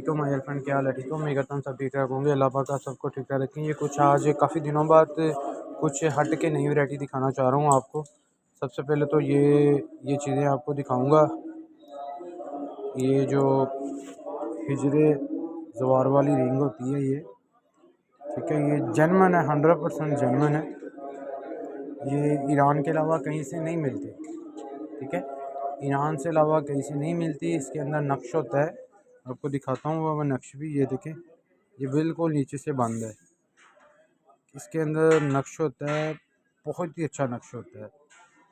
तो my friend, क्या हाल है? ठीक हो? मैं करता हूँ सब ठीक ठाक होंगे। अल्लाह पाक आप सबको ठीक ठाक रखें। ये कुछ आज काफ़ी दिनों बाद कुछ हट के नई वैरायटी दिखाना चाह रहा हूँ आपको। सबसे पहले तो ये चीज़ें आपको दिखाऊंगा। ये जो हिजरे जवार वाली रिंग होती है ये, ठीक है, ये जेन्युइन है, 100% जेन्युइन है। ये ईरान के अलावा कहीं से नहीं मिलती, ठीक है, ईरान से अलावा कहीं से नहीं मिलती। इसके अंदर नक्श होता है, आपको दिखाता हूँ वो नक्श भी। ये देखें, ये बिल्कुल नीचे से बंद है। इसके अंदर नक्श होता है, बहुत ही अच्छा नक्श होता है।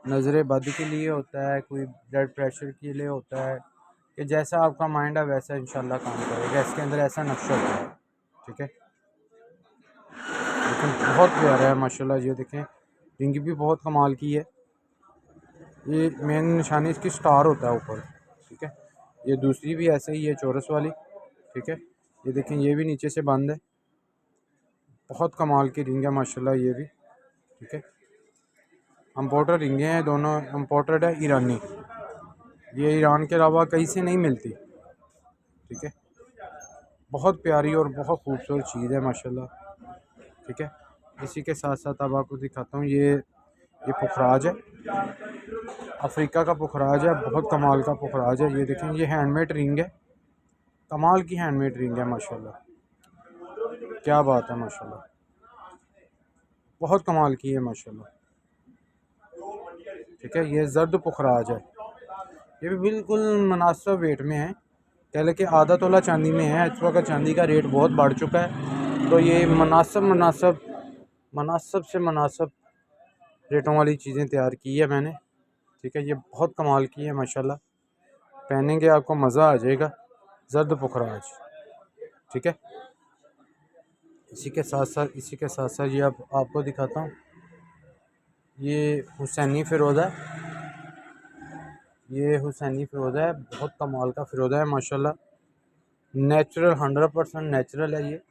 नज़र बद के लिए होता है, कोई ब्लड प्रेशर के लिए होता है, कि जैसा आपका माइंड है वैसा इंशाल्लाह काम करेगा। इसके अंदर ऐसा नक्श होता है, ठीक है। लेकिन बहुत प्यारा है माशाल्लाह। ये देखें, रिंग भी बहुत कमाल की है। ये मेन निशानी इसकी स्टार होता है ऊपर, ठीक है। ये दूसरी भी ऐसे ही है, चौरस वाली, ठीक है। ये देखें, ये भी नीचे से बंद है। बहुत कमाल की रिंग है माशाल्लाह ये भी, ठीक है। इम्पोर्टेड रिंगे हैं दोनों, इम्पोर्टेड है ईरानी। ये ईरान के अलावा कहीं से नहीं मिलती, ठीक है। बहुत प्यारी और बहुत खूबसूरत चीज़ है माशाल्लाह, ठीक है। इसी के साथ साथ अब आपको दिखाता हूँ, ये पुखराज है, अफ्रीका का पुखराज है, बहुत कमाल का पुखराज है। ये देखें, ये हैंडमेड रिंग है, कमाल की हैंडमेड रिंग है माशाल्लाह। क्या बात है माशाल्लाह, बहुत कमाल की है माशाल्लाह, ठीक है। ये जर्द पुखराज है, ये भी बिल्कुल मुनासिब वेट में है। कह लें कि आधा तोला चांदी में है। इस वक्त चांदी का रेट बहुत बढ़ चुका है, तो ये मुनासिब से मुनासिब रेटों वाली चीज़ें तैयार की है मैंने, ठीक है। ये बहुत कमाल की है माशाल्लाह, पहनेंगे आपको मज़ा आ जाएगा। जर्द पुखराज, ठीक है। इसी के साथ साथ ये आपको दिखाता हूँ, ये हुसैनी फ़िरोज़ा है। ये हुसैनी फ़िरोज़ा है, बहुत कमाल का फ़िरोज़ा है माशाल्लाह। नेचुरल, 100% नेचुरल है ये।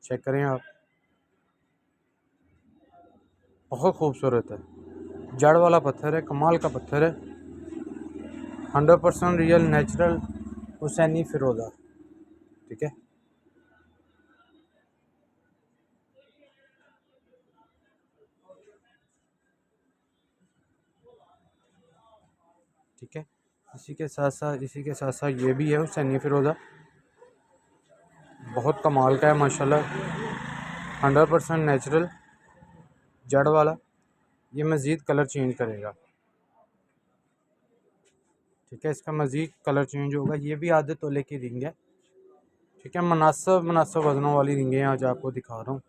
चेक करें आप, बहुत खूबसूरत है। जड़ वाला पत्थर है, कमाल का पत्थर है, 100% रियल नेचुरल हुसैनी फ़िरोज़ा, ठीक है। ठीक है। इसी के साथ साथ ये भी है हुसैनी फ़िरोज़ा, बहुत कमाल का है माशाल्लाह, 100% नेचुरल जड़ वाला। ये मज़ीद कलर चेंज करेगा, ठीक है। इसका मज़ीद कलर चेंज होगा। ये भी आधे तोले की रिंग है, ठीक है। मुनासिब वज़नों वाली रिंगें आज आपको दिखा रहा हूँ,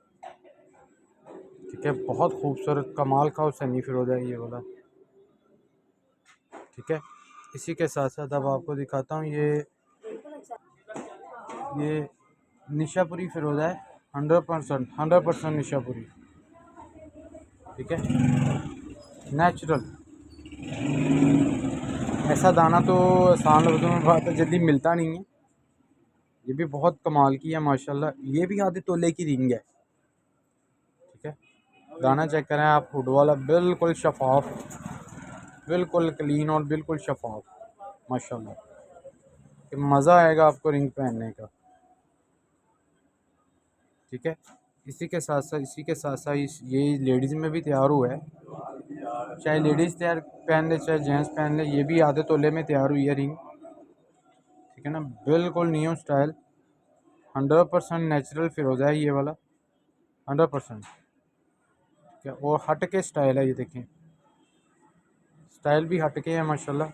ठीक है। बहुत खूबसूरत कमाल का हुसैनी फ़िरोज़ा है ये वाला, ठीक है। इसी के साथ साथ अब आपको दिखाता हूँ, ये निशापुरी फ़िरोज़ा है, 100% निशापुरी, ठीक है, नेचुरल। ऐसा दाना तो आसान लफ्ज़ों में बात है, जल्दी मिलता नहीं है। ये भी बहुत कमाल की है माशाल्लाह। ये भी आधे तोले की रिंग है, ठीक है। दाना चेक करें आप, हुड वाला, बिल्कुल शफाफ, बिल्कुल क्लीन और बिल्कुल शफाफ माशाल्लाह, कि मज़ा आएगा आपको रिंग पहनने का, ठीक है। इसी के साथ साथ ये लेडीज़ में भी तैयार हुआ है। चाहे लेडीज़ तैयार पहन ले, चाहे जेंट्स पहन ले, ये भी आधे तोले में तैयार हुई है रिंग, ठीक है ना। बिल्कुल न्यू स्टाइल, 100% नेचुरल फ़िरोज़ा है ये वाला, 100%, ठीक है। और हट के स्टाइल है, ये देखें, स्टाइल भी हट के है माशाल्लाह,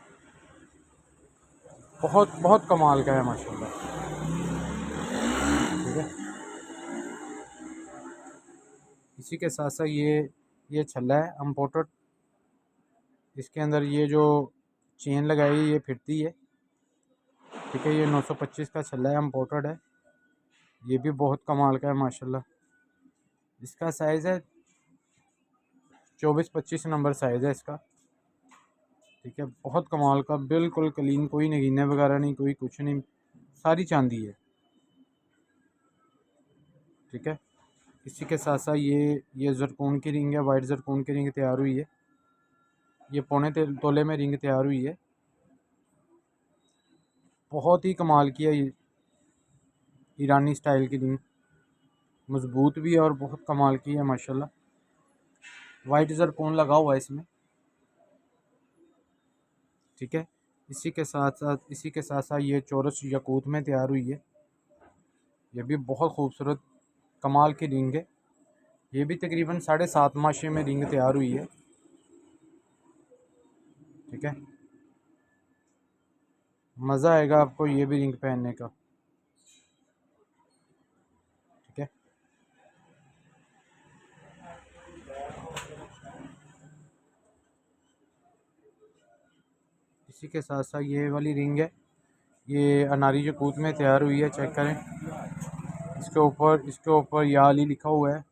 बहुत बहुत कमाल का है माशाल्लाह, ठीक है। इसी के साथ साथ ये छल्ला है इम्पोर्टेड। इसके अंदर ये जो चेन लगाई है ये फिरती है, ठीक है। ये 925 का छल्ला है, इम्पोर्टेड है। ये भी बहुत कमाल का है माशाल्लाह। इसका साइज़ है 24-25 नंबर साइज़ है इसका, ठीक है। बहुत कमाल का, बिल्कुल क्लीन, कोई नगीने वगैरह नहीं, कोई कुछ नहीं, सारी चांदी है, ठीक है। इसी के साथ साथ ये ज़रकून की रिंग है, वाइट ज़रकून की रिंग तैयार हुई है। ये पौने तोले में रिंग तैयार हुई है, बहुत ही कमाल की है ये, ईरानी स्टाइल की रिंग, मज़बूत भी है और बहुत कमाल की है माशाल्लाह। वाइट ज़रकॉन लगा हुआ है इसमें, ठीक है। इसी के साथ साथ ये चौरस यकूत में तैयार हुई है। ये भी बहुत खूबसूरत कमाल की रिंग है। ये भी तकरीबन 7.5 माशे में रिंग तैयार हुई है, ठीक है। मज़ा आएगा आपको ये भी रिंग पहनने का, ठीक है। इसी के साथ साथ ये वाली रिंग है, ये अनारी यकूत में तैयार हुई है। चेक करें, इसके ऊपर या अली लिखा हुआ है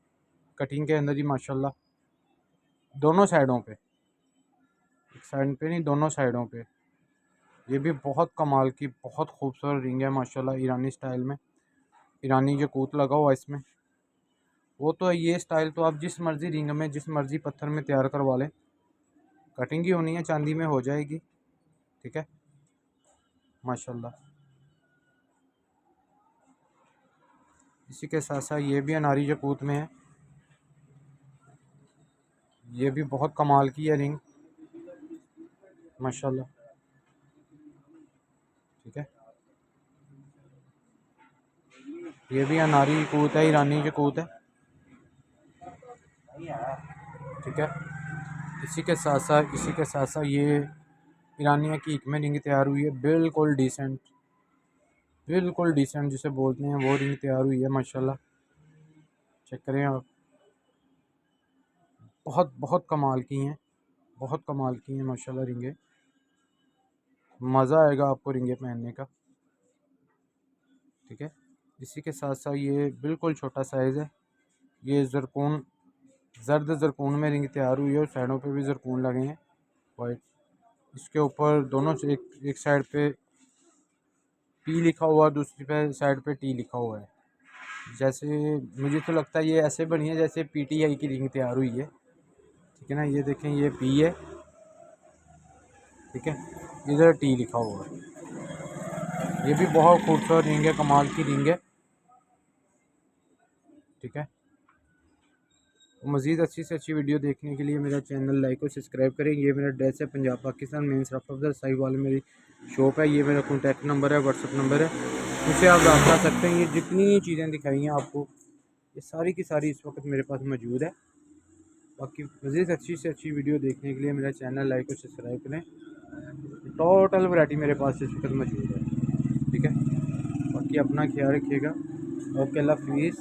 कटिंग के अंदर ही माशाल्लाह, दोनों साइडों पे, एक साइड पे नहीं दोनों साइडों पे। ये भी बहुत कमाल की बहुत खूबसूरत रिंग है माशाल्लाह, ईरानी स्टाइल में, ईरानी यकूत लगा हुआ इसमें। वो तो ये स्टाइल तो आप जिस मर्ज़ी रिंग में जिस मर्ज़ी पत्थर में तैयार करवा लें, कटिंग ही होनी है, चांदी में हो जाएगी, ठीक है माशाल्लाह। इसी के साथ साथ ये भी अनारी यकूत में है। ये भी बहुत कमाल की है रिंग माशाल्लाह, ठीक है। ये भी अनारी यकूत है, ईरानी यकूत है, ठीक है। इसी के साथ साथ ये ईरानी हकीक में रिंग तैयार हुई है, बिल्कुल डिसेंट जिसे बोलते हैं वो रिंग तैयार हुई है माशाल्लाह। चेक करें आप, बहुत बहुत कमाल की हैं, बहुत कमाल की हैं माशाल्लाह रिंगें। मज़ा आएगा आपको रिंगें पहनने का, ठीक है। इसी के साथ साथ ये बिल्कुल छोटा साइज़ है, ये जर्द ज़रकून में रिंग तैयार हुई है और साइडों पे भी ज़रकून लगे हैं वाइट। इसके ऊपर दोनों से एक साइड पे पी लिखा हुआ, दूसरी साइड पे टी लिखा हुआ है। जैसे मुझे तो लगता है ये ऐसे बनी है जैसे पीटीआई की रिंग तैयार हुई है, ठीक है ना। ये देखें, ये पी है, ठीक है, इधर टी लिखा हुआ है। ये भी बहुत खूबसूरत रिंग है, कमाल की रिंग है, ठीक है। मज़ीद अच्छी से अच्छी वीडियो देखने के लिए मेरा चैनल लाइक और सब्सक्राइब करें। ये मेरा एड्रेस है पंजाब पाकिस्तान, मेन सराफ अफजल साहिवाल में मेरी शॉप है। ये मेरा कॉन्टैक्ट नंबर है, व्हाट्सअप नंबर है, मुझसे आप रब्ता सकते हैं। ये जितनी चीज़ें दिखाई हैं आपको, ये सारी की सारी इस वक्त मेरे पास मौजूद है। बाकी मज़ीद अच्छी से अच्छी वीडियो देखने के लिए मेरा चैनल लाइक और सब्सक्राइब करें। टोटल वैरायटी मेरे पास इस वक्त मौजूद है, ठीक है। बाकी अपना ख्याल रखिएगा। ओके, अल्लाह हाफिज़।